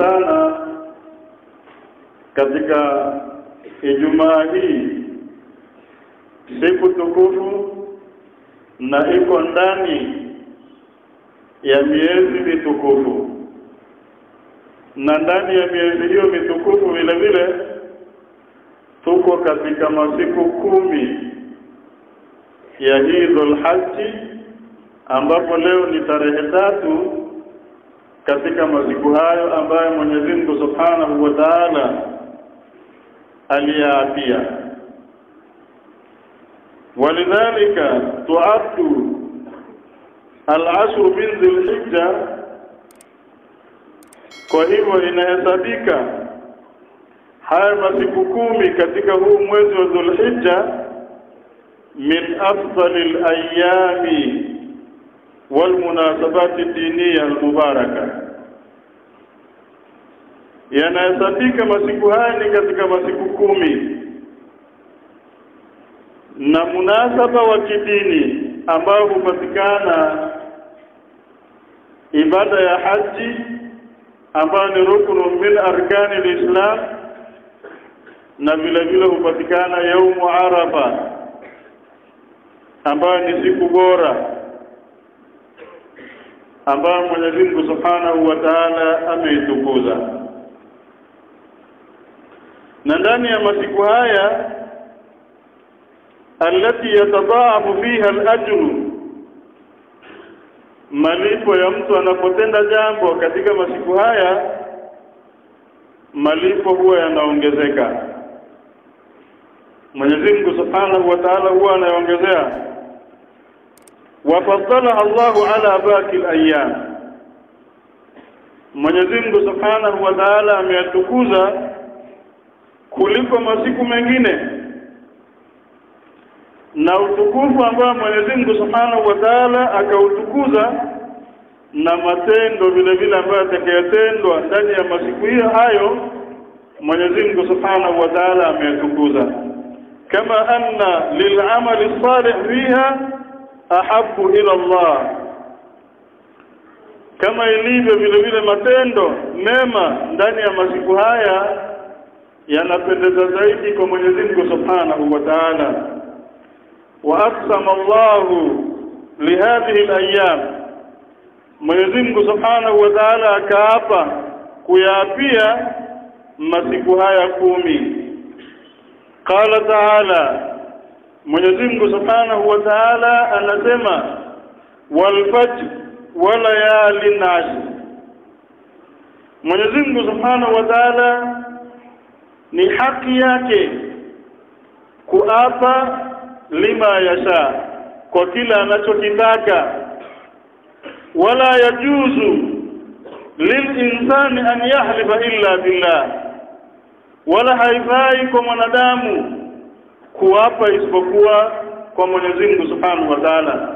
tumekutana katika Ijumaa hii, siku tukufu na iko ndani ya miezi mitukufu, na ndani ya miezi hiyo mitukufu vile vile tuko katika masiku 10 ya Eidul Hajj, ambapo leo ni tarehe 3 katika masiku hayo ambayo Mwenyezi Mungu Subhanahu wa Ta'ala aliyaapia. Walidhalika tu'addu al-ashru min Dhul-Hijja, kwa hivyo inahesabika haya masiku 10 katika huu mwezi wa Dhul-Hijja min afdalil ayami wal munasabati diniyya al-mubaraka. Yanahesabika masiku haya ni katika masiku 10 na munasaba wa kidini ambao hupatikana ibada ya haji ambayo ni rukunu min arkani al-Islam, na vile vile hupatikana yaumu Arafa ambayo ni siku bora ambayo Mwenyezi Mungu Subhanahu wa Ta'ala ameitukuza. Na ndani ya masiku haya alati yatadaafu fiha al-ajru, malipo ya mtu anapotenda jambo katika masiku haya, malipo huwa yanaongezeka. Mwenyezi Mungu Subhanahu wa Ta'ala huwa anaongezea, wafaddala Allahu ala baqi al-ayyam. Mwenyezi Mungu Subhanahu wa Ta'ala ameyatukuza kuliko masiku mengine, na utukufu ambao Mwenyezi Mungu Subhanahu wa Ta'ala akautukuza na matendo vile vile ambayo atakayotendwa ndani ya masiku hayo, Mwenyezi Mungu Subhanahu wa Ta'ala ameyatukuza. Kama anna lil'amali salih fiha ahabbu ila Allah, kama ilivyo vile vile matendo mema ndani ya masiku haya yanapendeza zaidi kwa Mwenyezi Mungu Subhanahu wa Ta'ala. Wa aqsama Allahu lihadhihi al-ayyam, Mwenyezi Mungu Subhanahu wa Ta'ala akaapa kuyaapia masiku haya 10. Qala Ta'ala, Mwenyezi Mungu Subhanahu wa Ta'ala anasema wal fajr wa layalin ashr. Mwenyezi Mungu Subhanahu wa Ta'ala ni haki yake kuapa lima yasha, kwa kila anachokitaka. Wala yajuzu lilinsani an yahlifa illa billah, wala haifai kwa mwanadamu kuapa isipokuwa kwa Mwenyezi Mungu Subhanahu wa Ta'ala.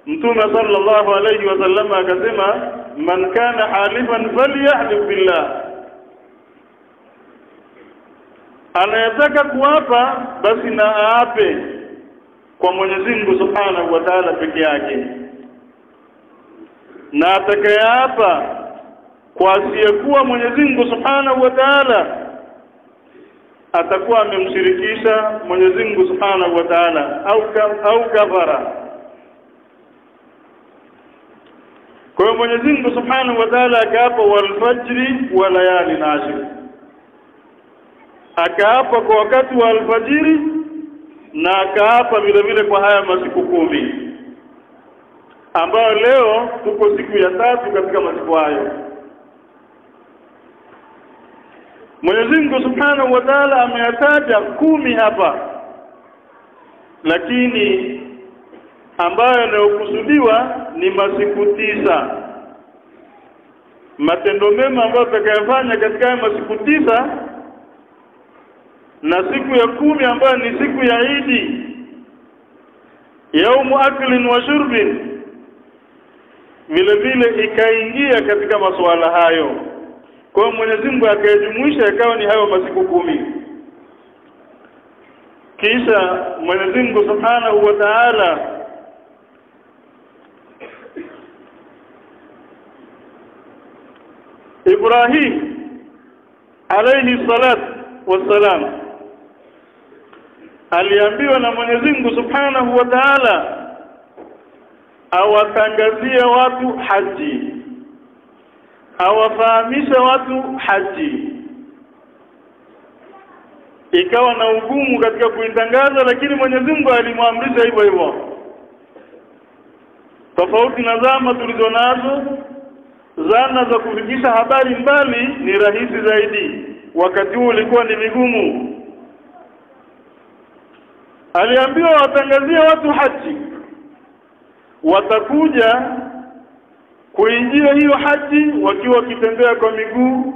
Mtume sallallahu alayhi wasallam akasema, man kana halifan falyahlif billah, anayetaka kuapa basi na aape kwa Mwenyezi Mungu Subhanahu wa Ta'ala peke yake, na atakayeapa kwa asiyekuwa Mwenyezi Mungu Subhanahu wa Ta'ala atakuwa amemshirikisha Mwenyezi Mungu Subhanahu wa Ta'ala au kafara. Kwa hiyo Mwenyezi Mungu Subhanahu wa Ta'ala akaapa wal fajri wa layalin ashr, akaapa kwa wakati wa alfajiri na akaapa vile vile kwa haya masiku 10 ambayo leo tuko siku ya 3 katika masiku hayo. Mwenyezi Mungu Subhanahu wa Ta'ala ameyataja 10 hapa, lakini ambayo yanayokusudiwa ni masiku 9. Matendo mema ambayo tutakayofanya katika masiku 9 na siku ya 10 ambayo ni siku ya Eid, yaumu aklin wa shurbin, vile vile ikaingia katika masuala hayo. Kwa Mwenyezi Mungu akajumuisha ikawa ni hayo masiku 10. Kisha Mwenyezi Mungu Subhanahu wa Ta'ala Ibrahim alayhi salatu wassalam aliambiwa na Mwenyezi Mungu Subhanahu wa Ta'ala awatangazia watu haji, awafahamisha watu haji. Ikawa na ugumu katika kuitangaza, lakini Mwenyezi Mungu alimwamrisha hivyo hivyo. Tofauti na zama tulizonazo, zana za kufikisha habari mbali ni rahisi zaidi. Wakati huo ulikuwa ni vigumu. Aliambiwa watangazia watu haji, watakuja kuingia hiyo haji wakiwa wakitembea kwa miguu,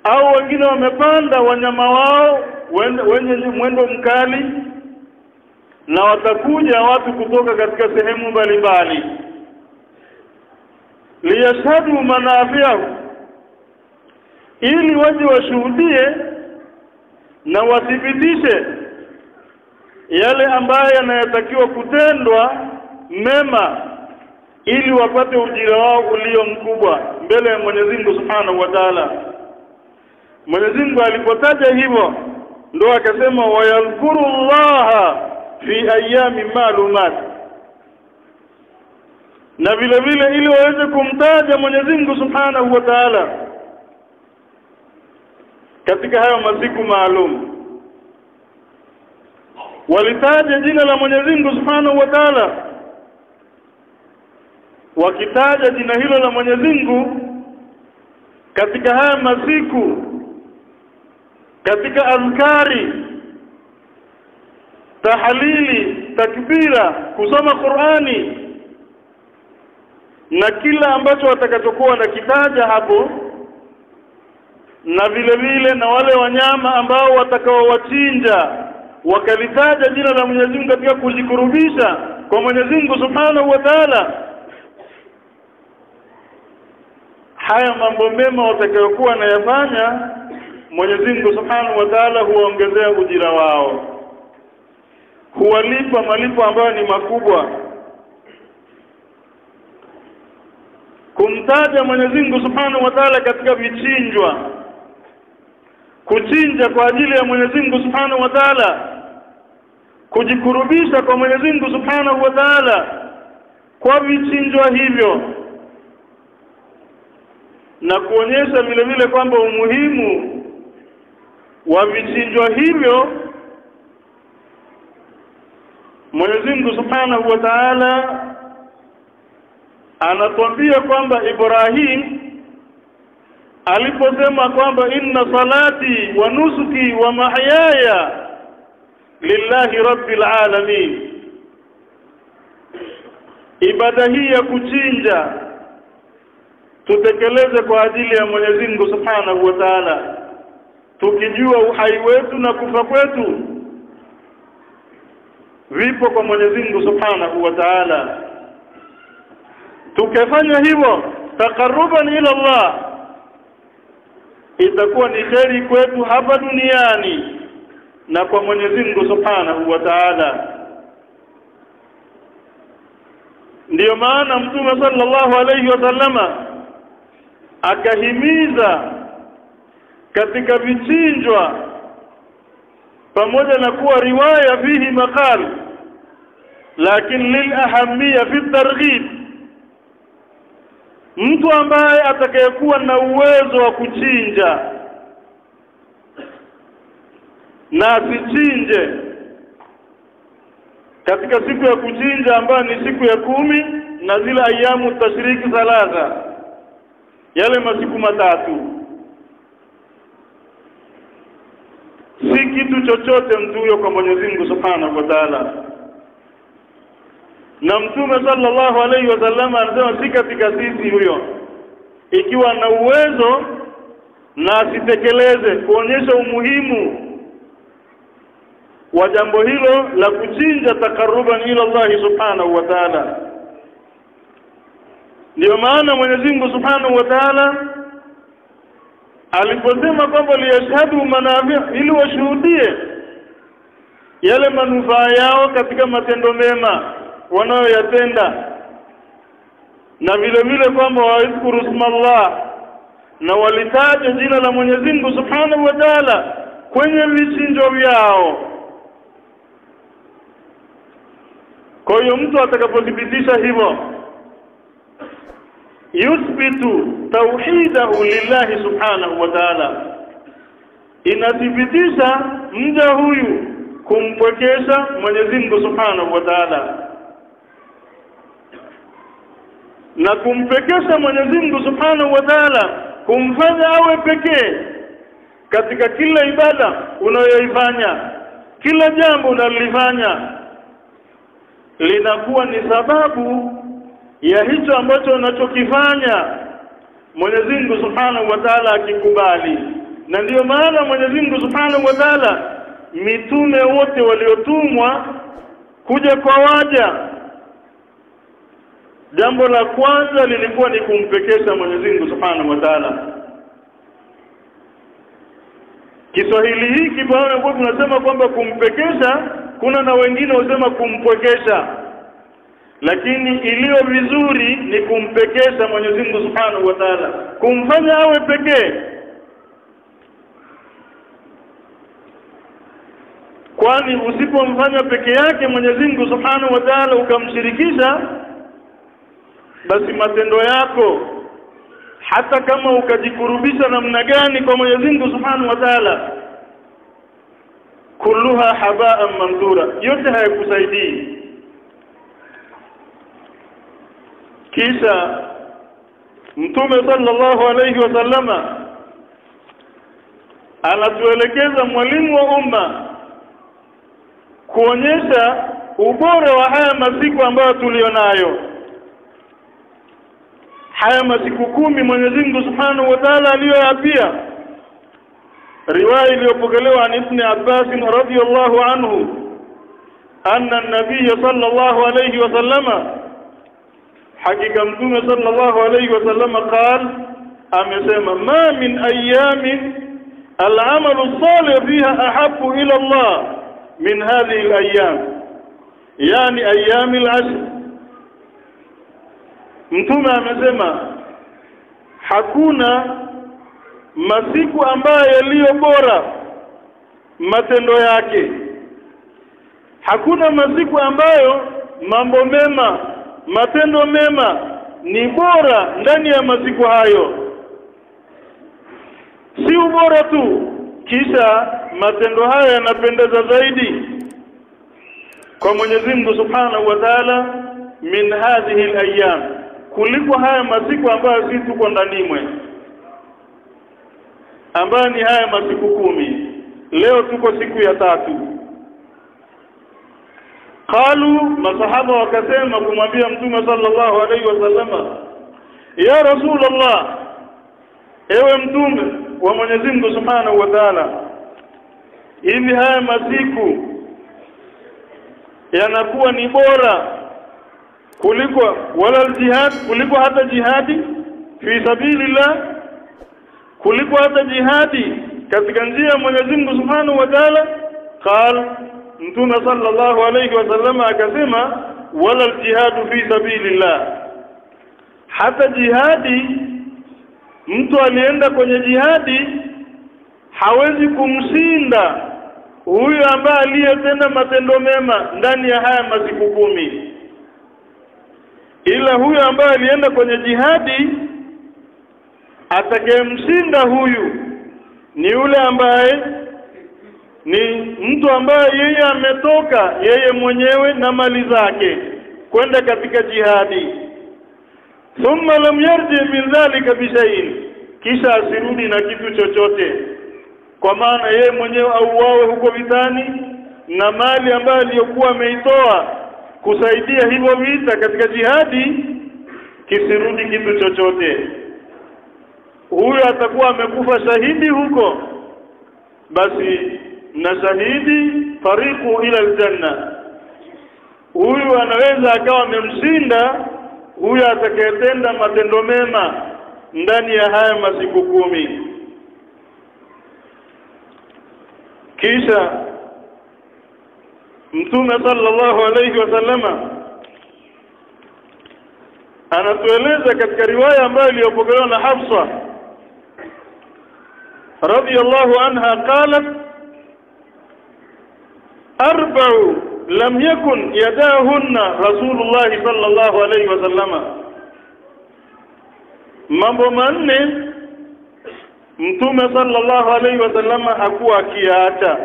au wengine wamepanda wanyama wao wenye mwendo mkali, na watakuja watu kutoka katika sehemu mbalimbali liyashhadu manafi'ahu, ili waje washuhudie na wathibitishe yale ambayo yanatakiwa kutendwa mema, ili wapate ujira wao ulio mkubwa mbele ya Mwenyezi Mungu Subhanahu wa Ta'ala. Mwenyezi Mungu alipotaja hivyo ndio akasema wayadhkurullaha fi ayami ma'lumat, na vile vile ili waweze kumtaja Mwenyezi Mungu Subhanahu wa Ta'ala katika hayo masiku maalum. Walitaja jina la Mwenyezi Mungu Subhanahu wa Ta'ala. Wakitaja jina hilo la Mwenyezi Mungu katika haya masiku, katika azkari, tahlili, takbira, kusoma Qur'ani na kila ambacho watakachokuwa nakitaja hapo, na vile vile na wale wanyama ambao watakaowachinja, wakalitaja jina la Mwenyezi Mungu katika kujikurubisha kwa Mwenyezi Mungu Subhanahu wa Ta'ala. Haya mambo mema watakayokuwa nayafanya, Mwenyezi Mungu Subhanahu wa Ta'ala huongezea ujira wao, huwalipa malipo ambayo ni makubwa. Kumtaja Mwenyezi Mungu Subhanahu wa Ta'ala katika vichinjwa, kuchinja kwa ajili ya Mwenyezi Mungu Subhanahu wa Ta'ala, kujikurubisha kwa Mwenyezi Mungu Subhanahu wa Ta'ala kwa vichinjwa hivyo, na kuonyesha vile vile kwamba umuhimu wa vichinjwa hivyo. Mwenyezi Mungu Subhanahu wa Ta'ala anatuambia kwamba Ibrahim aliposema kwamba inna salati wa nusuki wa mahyaya lillahi rabbil alamin, ibada hii ya kuchinja tutekeleze kwa ajili ya Mwenyezi Mungu Subhanahu wa Ta'ala, tukijua uhai wetu na kufa kwetu vipo kwa Mwenyezi Mungu Subhanahu wa Ta'ala. Tukifanya hivyo taqarruban ila Allah, itakuwa ni kheri kwetu hapa duniani na kwa Mwenyezi Mungu Subhanahu wa Ta'ala. Ndiyo maana Mtume sallallahu alayhi wasallama akahimiza katika vichinjwa, pamoja na kuwa riwaya fihi maqal, lakini lil ahamiyya fi targhib, mtu ambaye atakayekuwa na uwezo wa kuchinja na asichinje katika siku ya kuchinja ambayo ni siku ya 10 na zile ayamu tashriki thalatha, yale masiku matatu, si kitu chochote mtu huyo kwa Mwenyezi Mungu Subhanahu wa Ta'ala. Na Mtume sallallahu alayhi wasallam anasema si katika sisi huyo ikiwa na uwezo na asitekeleze, kuonyesha umuhimu wa jambo hilo la kuchinja taqarruban ila Allah Subhanahu wa Ta'ala. Ndio maana Mwenyezi Mungu Subhanahu wa Ta'ala aliposema kwamba liyashhadu manafi', ili washuhudie yale manufaa yao katika matendo mema wanayoyatenda, na vile vile kwamba waizkuru ismallah na walitaja jina la Mwenyezi Mungu Subhanahu wa Ta'ala kwenye vichinjo vyao. Kwa hiyo mtu atakapothibitisha hivyo, yuthbitu tauhidahu lillahi Subhanahu wa Ta'ala, inathibitisha mja huyu kumpwekesha Mwenyezi Mungu Subhanahu wa Ta'ala. Na kumpekesha Mwenyezi Mungu Subhanahu wa Ta'ala kumfanya awe pekee katika kila ibada unayoifanya, kila jambo unalofanya, linakuwa ni sababu ya hicho ambacho unachokifanya Mwenyezi Mungu Subhanahu wa Ta'ala akikubali. Na ndiyo maana Mwenyezi Mungu Subhanahu wa Ta'ala mitume wote waliotumwa kuja kwa waja, jambo la kwanza lilikuwa ni kumpekesha Mwenyezi Mungu Subhanahu wa Ta'ala. Kiswahili hiki bwana kwa tunasema kwamba kumpekesha, kuna na wengine wasema kumpwekesha, lakini iliyo vizuri ni kumpekesha Mwenyezi Mungu Subhanahu wa Ta'ala, kumfanya awe pekee. Kwani usipomfanya peke yake Mwenyezi Mungu Subhanahu wa Ta'ala ukamshirikisha, basi matendo yako hata kama ukajikurubisha namna gani kwa Mwenyezi Mungu Subhanahu wa Ta'ala, kulluha haba'an mandura, yote hayakusaidii. Kisha Mtume sallallahu alayhi wasallama anatuelekeza mwalimu wa umma kuonyesha ubora wa haya masiku ambayo tulionayo. Haya masiku 10 Mwenyezi Mungu Subhanahu wa Ta'ala aliyoapia. Riwaya iliyopokelewa an Ibn Abbas radhiyallahu anhu anna an-nabiy sallallahu alayhi wasallama, hakika Mtume sallallahu alayhi wasallama qala, amesema, ma min ayamin al-amalu as-salih fiha ahabbu ila Allah min hadhihi al-ayyam, yani ayyam al-ashr. Mtume amesema hakuna masiku ambayo yaliyo bora matendo yake, hakuna masiku ambayo mambo mema, matendo mema ni bora ndani ya masiku hayo. Si ubora tu, kisha matendo haya yanapendeza zaidi kwa Mwenyezi Mungu Subhanahu wa Ta'ala min hadhihi al-ayyam, kuliko haya masiku ambayo sisi tuko ndani mwe, ambayo ni haya masiku 10. Leo tuko siku ya 3. Qalu, masahaba wakasema kumwambia Mtume sallallahu alayhi wasallama, ya Rasulullah, ewe Mtume wa Mwenyezi Mungu Subhanahu wa Ta'ala, hivi haya masiku yanakuwa ni bora kuliko wala jihad, kuliko hata jihadi fi sabilillah, kuliko hata jihadi katika njia ya Mwenyezi Mungu Subhanahu wa Ta'ala? Qal, Mtume sallallahu alayhi wasallam akasema, wala jihadu fi sabilillah, hata jihadi, mtu alienda kwenye jihadi hawezi kumshinda huyu ambaye aliyetenda matendo mema ndani ya haya masiku 10. Ila huyu ambaye alienda kwenye jihadi, atakayemshinda huyu ni yule ambaye ni mtu ambaye yeye ametoka yeye mwenyewe na mali zake kwenda katika jihadi, thumma lam yarji min dhalika bishay'in, kisha asirudi na kitu chochote, kwa maana yeye mwenyewe auawe huko vitani na mali ambayo aliyokuwa ameitoa kusaidia hivyo vita katika jihadi kisirudi kitu chochote, huyo atakuwa amekufa shahidi huko. Basi na shahidi fariqu ila aljanna, huyu anaweza akawa amemshinda huyu atakayetenda matendo mema ndani ya haya masiku 10. Kisha Mtume sallallahu alayhi wasallama anatueleza katika riwaya ambayo iliyopokelewa na Hafsa radiyallahu anha qalat arba'u lam yakun yadahunna Rasulullah sallallahu alayhi wasallam, mambo manne Mtume sallallahu alayhi wasallam hakuwa akiacha.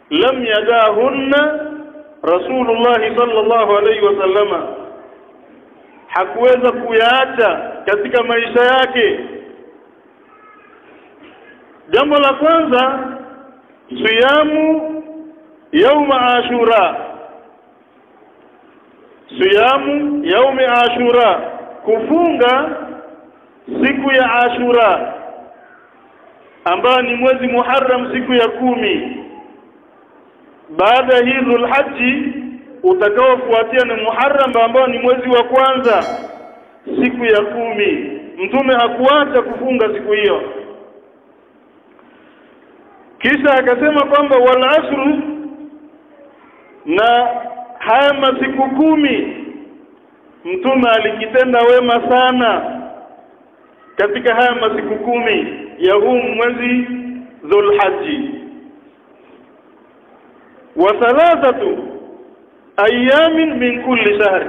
Lam yadahunna Rasulullah sallallahu alayhi wasallam, hakuweza kuyaacha katika maisha yake. Jambo la kwanza, siyamu يوم عاشوراء. Siyamu yaumi Ashura, kufunga siku ya Ashura ambayo ni mwezi Muharram, siku ya 10 baada ya Dhul Hajji. Utakaofuatia ni Muharram ambao ni mwezi wa kwanza, siku ya 10. Mtume hakuacha kufunga siku hiyo. Kisha akasema kwamba wal asru, na haya masiku 10 Mtume alikitenda wema sana katika haya masiku 10 ya huu mwezi Dhul Hajji. Wa thalathatu ayamin min kulli shahr,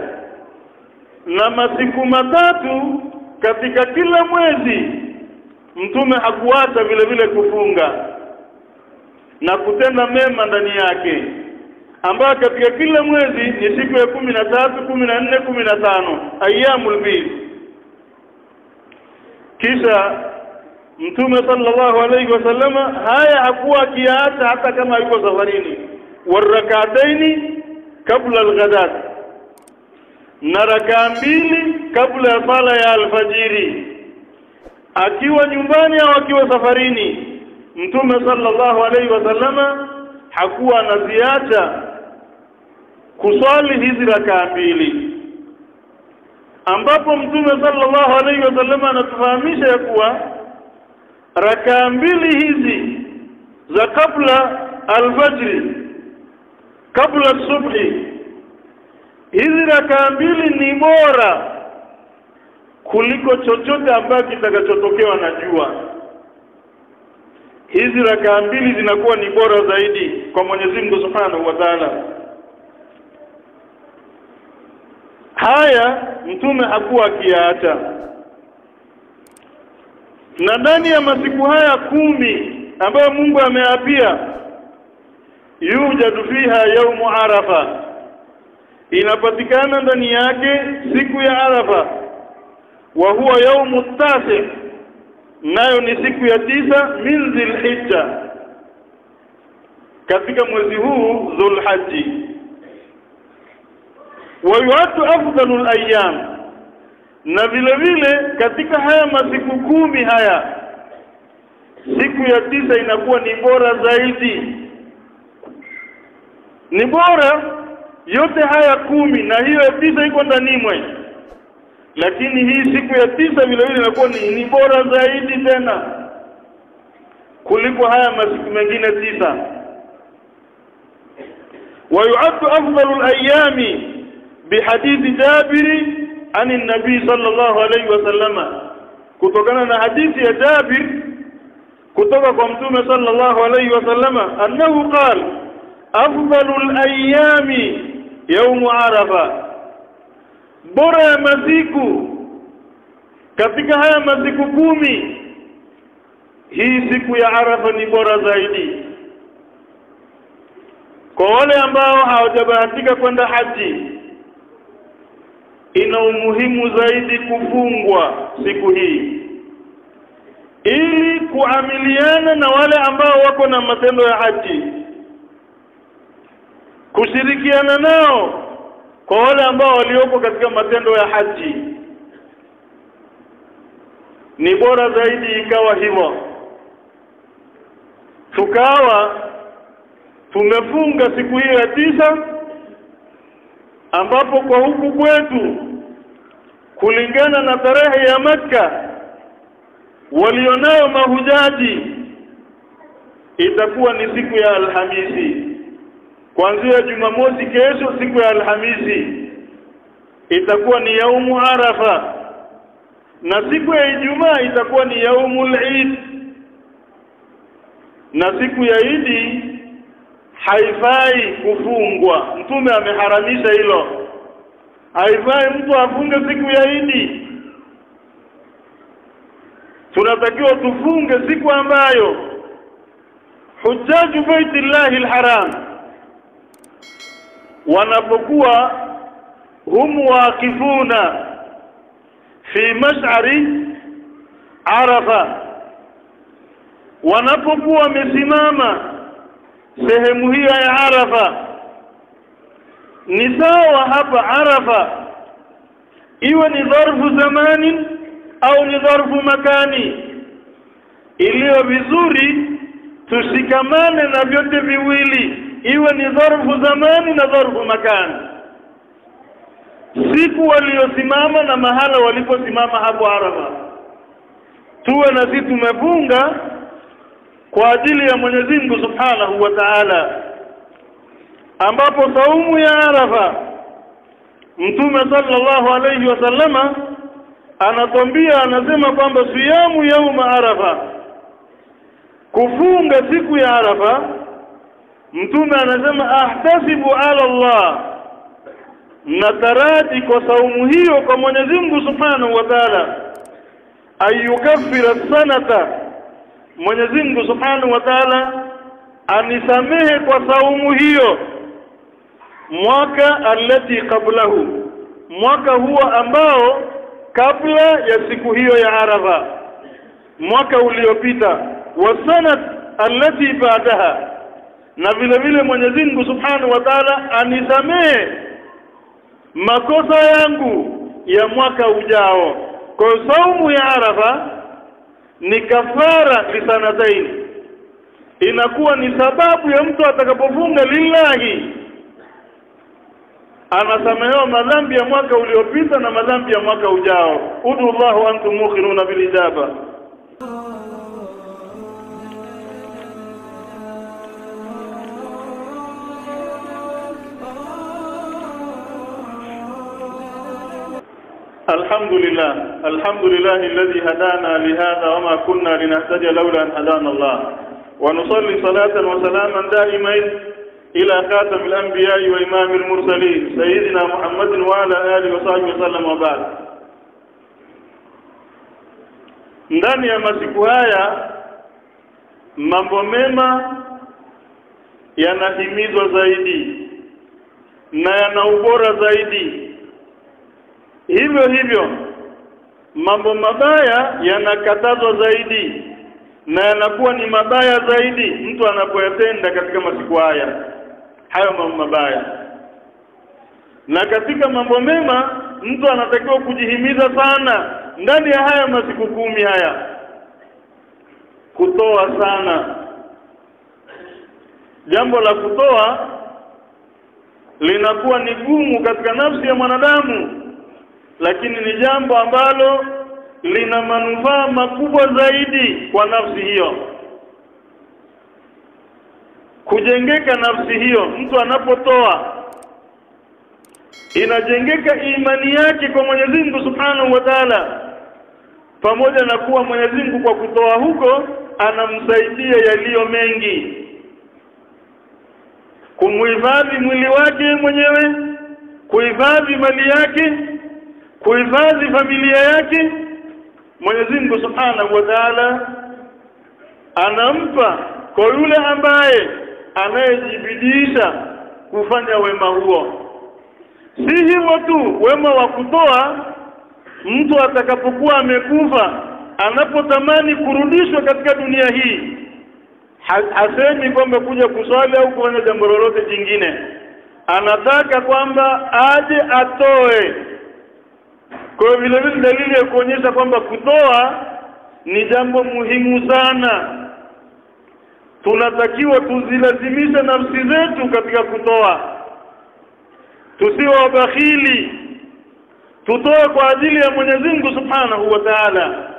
na masiku 3 katika kila mwezi Mtume hakuacha vile vile kufunga na kutenda mema ndani yake, ambayo katika kila mwezi ni siku ya 13, 14, 15, ayyamul bid. Kisha Mtume sallallahu alayhi wasallam haya hakuwa kiacha hata kama yuko safarini. Warak'ataini kabla al-ghadat, na rakaa 2 kabla ya sala ya alfajiri, akiwa nyumbani au akiwa safarini. Mtume sallallahu alayhi wasallama hakuwa anaziacha kusali hizi rakaa 2, ambapo Mtume sallallahu alayhi wasallama anatufahamisha ya kuwa rakaa 2 hizi za kabla alfajri, kabla subhi, hizi rakaa 2 ni bora kuliko chochote ambacho kitakachotokewa na jua. Hizi rakaa 2 zinakuwa ni bora zaidi kwa Mwenyezi Mungu Subhanahu wa Ta'ala. Haya Mtume hakuwa akiacha. Na ndani ya masiku haya 10 ambayo Mungu ameapia, yujadu fiha yaumu Arafa, inapatikana ndani yake siku ya Arafa. Wa huwa yaumu tasi, nayo ni siku ya 9 min Dhulhijja, katika mwezi huu Dhul Hajji. Wa yu'addu afdalul ayyam, na vile vile katika haya masiku 10 haya, siku ya 9 inakuwa ni bora zaidi, ni bora yote haya 10, na hiyo ya 9 iko ndani mwe. Lakini hii siku ya 9 vile vile inakuwa ni bora zaidi tena kuliko haya masiku mengine 9. Wa yu'addu afdalul ayyami bihadithi Jabiri ani nabii sallallahu alayhi wasallama, kutokana na hadithi ya Jabir kutoka kwa Mtume sallallahu alayhi wasallama, annahu qala afdalul ayyami yawm Arafa, bora ya masiku katika haya masiku 10, hii siku ya Arafa ni bora zaidi. Kwa wale ambao hawajabahatika kwenda haji, ina umuhimu zaidi kufungwa siku hii ili kuamiliana na wale ambao wako na matendo ya haji, kushirikiana nao kwa wale ambao walioko katika matendo ya haji. Ni bora zaidi ikawa hivyo, tukawa tumefunga siku hii ya 9, ambapo kwa huku kwetu kulingana na tarehe ya Makka walionayo mahujaji itakuwa ni siku ya Alhamisi. Kuanzia Jumamosi kesho, siku ya Alhamisi itakuwa ni yaumu Arafa, na siku ya Ijumaa itakuwa ni yaumul Eid, na siku ya Idi haifai kufungwa. Mtume ameharamisha hilo. Haifai mtu afunge siku ya Idi. Tunatakiwa tufunge siku ambayo hujjaju baitillahi alharam wanapokuwa hum waqifuna fi mash'ari Arafa, wanapokuwa wamesimama sehemu hiyo ya Arafa. Ni sawa hapa Arafa iwe ni dharfu zamani au ni dharfu makani. Iliyo vizuri tushikamane na vyote viwili, iwe ni dharfu zamani na dharfu makani. Siku waliosimama na mahala waliposimama hapo Arafa, tuwe na sisi tumefunga kwa ajili ya Mwenyezi Mungu Subhanahu wa Ta'ala, ambapo saumu ya Arafa Mtume sallallahu alayhi wasallama anatuambia, anasema kwamba siyamu yauma Arafa, kufunga siku ya Arafa. Mtume anasema ahtasibu ala Allah, nataraji kwa saumu hiyo kwa Mwenyezi Mungu Subhanahu wa Ta'ala ayukaffira sanata, Mwenyezi Mungu Subhanahu wa Ta'ala anisamehe kwa saumu hiyo mwaka alati qablahu, mwaka huo ambao kabla ya siku hiyo ya Arafa, mwaka uliopita, wa sanat alati ba'daha, na vile vile Mwenyezi Mungu Subhanahu wa Ta'ala anisamehe makosa yangu ya mwaka ujao. Kwa saumu ya Arafa ni kafara lisanataini, inakuwa ni sababu ya mtu atakapofunga lillahi anasamehewa madhambi ya mwaka uliopita na madhambi ya mwaka ujao. Udu Allahu wa antum muqinuna bil ijaba. الحمد لله الذي هدانا لهذا وما كنا لنهتدي لولا أن هدانا الله، ونصلي صلاة وسلاما دائمين إلى خاتم الأنبياء وإمام المرسلين سيدنا محمد وعلى آله وصحبه وسلم وبعد. Ndani ya masiku haya mambo mema yanahimizwa zaidi na yana ubora zaidi. Hivyo mambo mabaya yanakatazwa zaidi na yanakuwa ni mabaya zaidi mtu anapoyatenda katika masiku haya hayo mambo mabaya. Na katika mambo mema mtu anatakiwa kujihimiza sana ndani ya haya masiku 10 haya, kutoa sana. Jambo la kutoa linakuwa ni gumu katika nafsi ya mwanadamu, lakini ni jambo ambalo lina manufaa makubwa zaidi kwa nafsi hiyo. Kujengeka nafsi hiyo, mtu anapotoa inajengeka imani yake kwa Mwenyezi Mungu Subhanahu wa Ta'ala, pamoja na kuwa Mwenyezi Mungu kwa kutoa huko anamsaidia yaliyo mengi, kumuhifadhi mwili wake mwenyewe, kuhifadhi mali yake, kuhifadhi familia yake. Mwenyezi Mungu Subhanahu wa Ta'ala anampa kwa yule ambaye anayejibidisha kufanya wema huo. Si hivyo tu, wema wa kutoa, mtu atakapokuwa amekufa, anapotamani kurudishwa katika dunia hii, hasemi kwamba kuja kuswali au kufanya jambo lolote jingine, anataka kwamba aje atoe. Kwa vile vile dalili ya kuonyesha kwamba kutoa ni jambo muhimu sana. Tunatakiwa tuzilazimishe nafsi zetu katika kutoa, tusiwe wabakhili, tutoe kwa ajili ya Mwenyezi Mungu Subhanahu wa Ta'ala.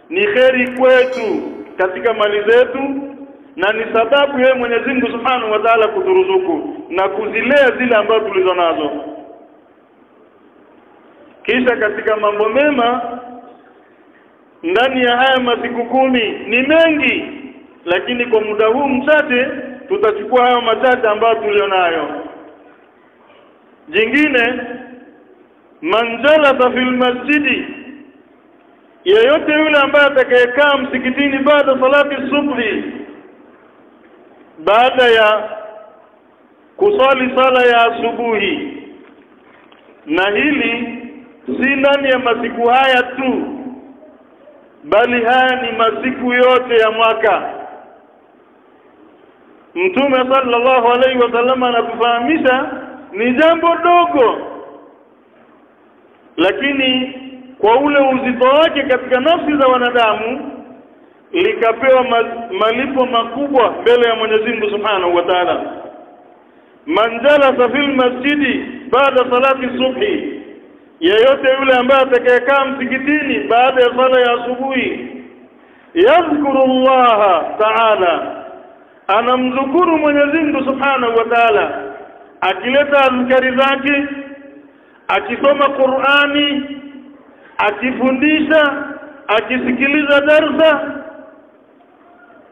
Ni kheri kwetu katika mali zetu na ni sababu ya Mwenyezi Mungu Subhanahu wa Ta'ala kuturuzuku na kuzilea zile ambazo tulizo nazo. Kisha katika mambo mema ndani ya haya masiku 10 ni mengi, lakini kwa muda huu mchache tutachukua hayo machache ambayo tulionayo. Jingine, man jalasa fil masjidi, yeyote yule ambaye atakayekaa msikitini baada salati subhi, baada ya kusali sala ya asubuhi. Na hili si ndani ya masiku haya tu, bali haya ni masiku yote ya mwaka. Mtume sallallahu alaihi wasallam anatufahamisha ni jambo dogo, lakini kwa ule uzito wake katika nafsi za wanadamu likapewa malipo makubwa mbele ya Mwenyezi Mungu Subhanahu wa Ta'ala. Man jalasa fil masjidi baada salati subhi, yeyote yule ambaye atakayekaa msikitini baada ya sala ya asubuhi, yadhkuru Allah Ta'ala, anamdhukuru Mwenyezi Mungu Subhanahu wa Ta'ala, akileta azkari zake, akisoma Qur'ani, akifundisha, akisikiliza darsa.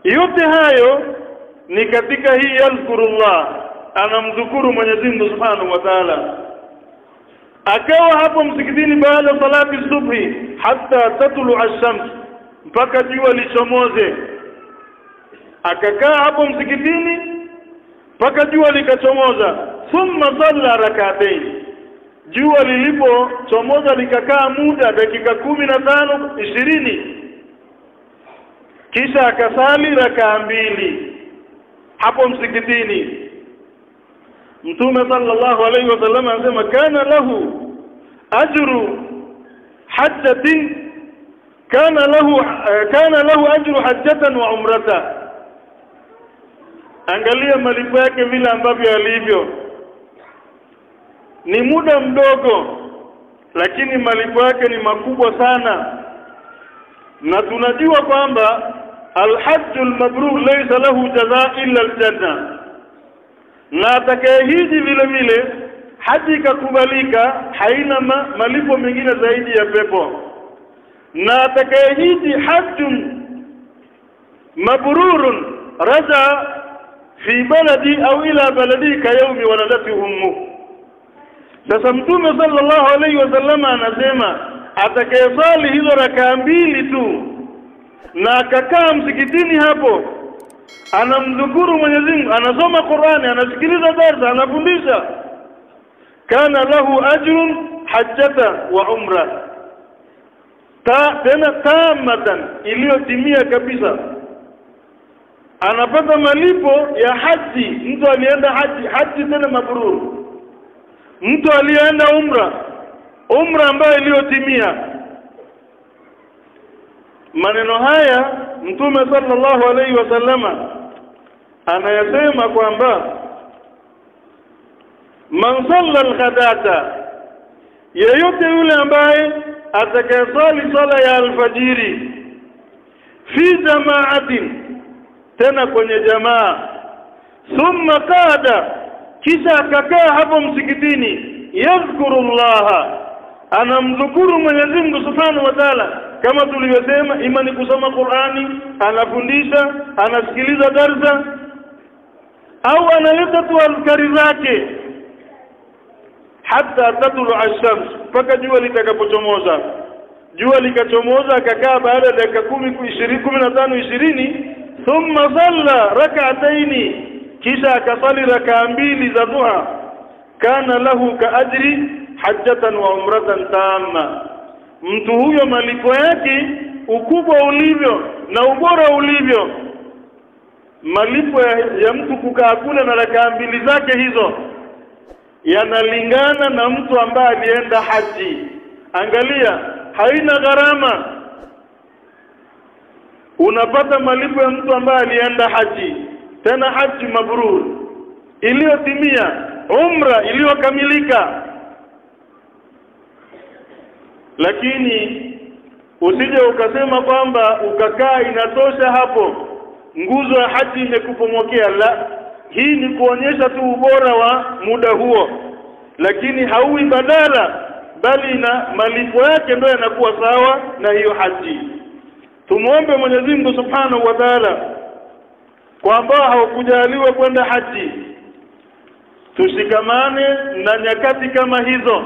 Yote hayo ni katika hii yadhkurullah, anamdhukuru Mwenyezi Mungu Subhanahu wa Ta'ala. Akawa hapo msikitini baada salati subhi hatta tatlu ash-shams, mpaka jua lichomoze. Akakaa hapo msikitini mpaka jua likachomoza. Thumma salla rak'atayn, jua lilipochomoza likakaa muda dakika 15 20, kisha akasali rakaa 2 hapo msikitini. Mtume sallallahu alaihi wasallam anasema kana lahu ajru hajjatin, kana lahu ajru hajjatan wa umrata. Angalia malipo yake vile ambavyo alivyo, ni muda mdogo lakini malipo yake ni makubwa sana. Na tunajua kwamba al-hajjul mabrur laysa lahu jazaa illa al-janna, na atakayehiji vile vile haji ikakubalika haina malipo mengine zaidi ya pepo. Na atakayehiji hajjun mabrurun raja fi baladi au ila baladi ka yawmi waladatuhu ummu. Sasa Mtume sallallahu alaihi wasallam anasema atakayesali hizo rakaa 2 tu na akakaa msikitini hapo, anamdhukuru Mwenyezi Mungu, anasoma Qur'ani, anasikiliza darasa, anafundisha, kana lahu ajrun hajjata wa umra, tena tamatan, iliyotimia kabisa. Anapata malipo ya haji mtu alienda haji tena mabrur, mtu alienda umra ambayo iliyotimia. Maneno haya Mtume sallallahu alaihi wasallama anayasema kwamba man salla al-ghadata, yeyote yule ambaye atakayesali sala ya alfajiri fi jama'atin, tena kwenye jamaa, thumma qada, kisha akakaa hapo msikitini, yadhkurullah, anamdhukuru Mwenyezi Mungu Subhanahu wa Ta'ala, kama tulivyosema, imani kusoma Qur'ani, anafundisha, anasikiliza darasa, au analeta tu azkari zake hatta tatlu ash-shams, mpaka jua litakapochomoza. Jua likachomoza akakaa baada ya dakika 10 20 15 20, thumma salla rak'atayn, kisha akasali rakaa 2 za duha, kana lahu ka ajri hajjatan wa umratan tamma. Mtu huyo malipo yake, ukubwa ulivyo na ubora ulivyo, malipo ya mtu kukaa kula na rakaa 2 zake hizo yanalingana na mtu ambaye alienda haji. Angalia, haina gharama, unapata malipo ya mtu ambaye alienda haji, tena haji mabrur iliyotimia, umra iliyokamilika. Lakini usije ukasema kwamba ukakaa inatosha hapo, nguzo ya haji imekupomokea. La, hii ni kuonyesha tu ubora wa muda huo, lakini hauwi badala, bali na malipo yake ndio yanakuwa sawa na hiyo haji. Tumuombe Mwenyezi Mungu Subhanahu wa Ta'ala kwa ambao hawakujaliwa kwenda haji, tushikamane na nyakati kama hizo,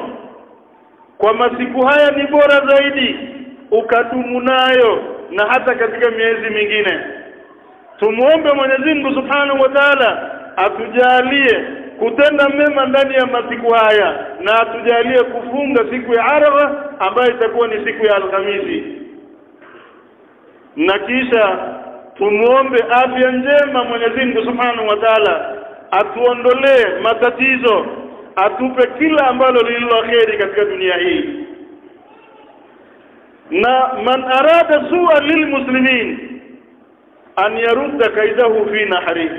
kwa masiku haya ni bora zaidi ukadumu nayo, na hata katika miezi mingine. Tumuombe Mwenyezi Mungu Subhanahu wa Ta'ala atujalie kutenda mema ndani ya masiku haya, na atujalie kufunga siku ya Arafa ambayo itakuwa ni siku ya Alhamisi. Na kisha tumuombe afya njema Mwenyezi Mungu Subhanahu wa Ta'ala, atuondolee matatizo, atupe kila ambalo lililo kheri katika dunia hii. Na man arada su'a lilmuslimin an yarudda kaidahu fi nahri,